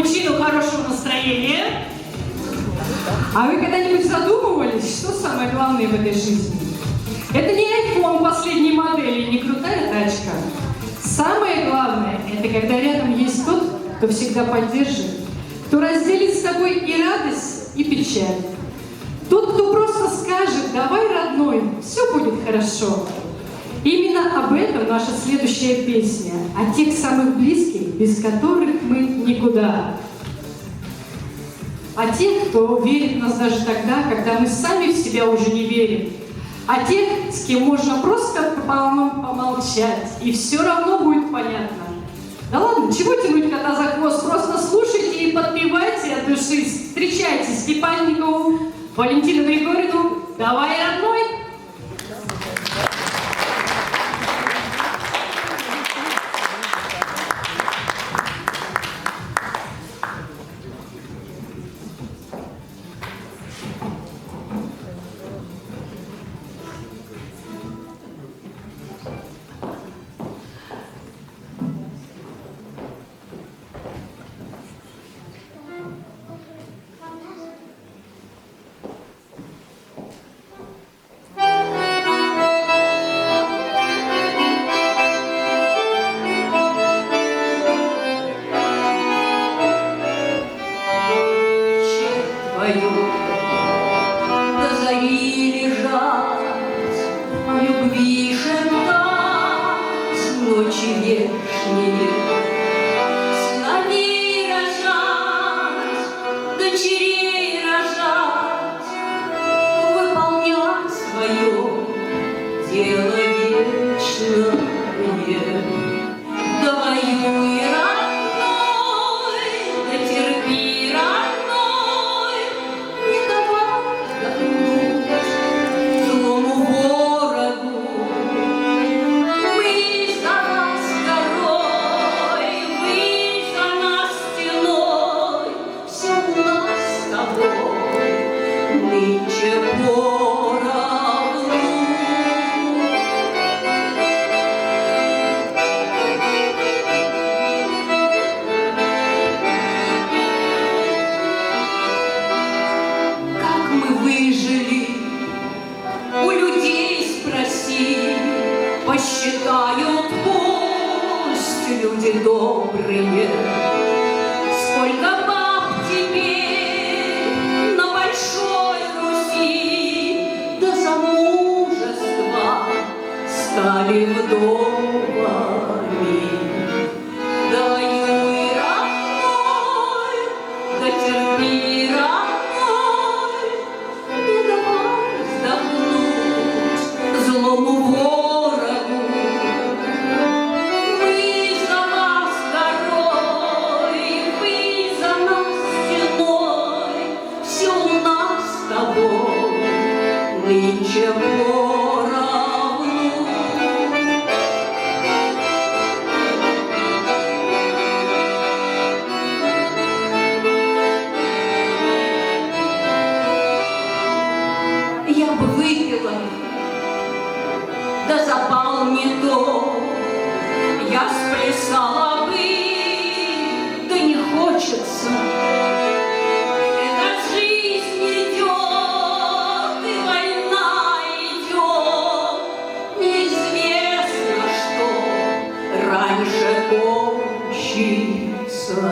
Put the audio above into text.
причину хорошего настроения. А вы когда-нибудь задумывались, что самое главное в этой жизни? Это не iPhone последней модели, не крутая тачка. Самое главное, это когда рядом есть тот, кто всегда поддержит, кто разделит с тобой и радость, и печаль. Тот, кто просто скажет: давай, родной, все будет хорошо. Именно об этом наша следующая песня, о тех самых близких, без которых мы никуда. О тех, кто верит в нас даже тогда, когда мы сами в себя уже не верим. О тех, с кем можно просто помолчать, и все равно будет понятно. Да ладно, чего тянуть кота за хвост? Просто слушайте и подпевайте от души. Встречайте Степанникову, Валентину Григорьевну. Давай, родной! До зари лежать, о любви шептать, ночи вешние, сыновей рожать, дочерей рожать, выполнять свое дело вечное. Да воюй, родной, да терпи, родной, не давай вдохнуть злому ворогу. Высь за нас горой, высь за нас стеной, все у нас с тобой нынче поровну. Выжили, у людей спроси, посчитают пусть люди добрые. Сколько баб теперь на большой Руси до замужества стали вдовами. Да воюй, родной, да терпи, родной, злому ворогу. Высь за нас горой, высь за нас стеной, все у нас с тобой нынче поровну. Я бы выпила, да запал не то, я сплясала бы, да не хочется. Эта жизнь идет, и война идет, неизвестно, что раньше кончится.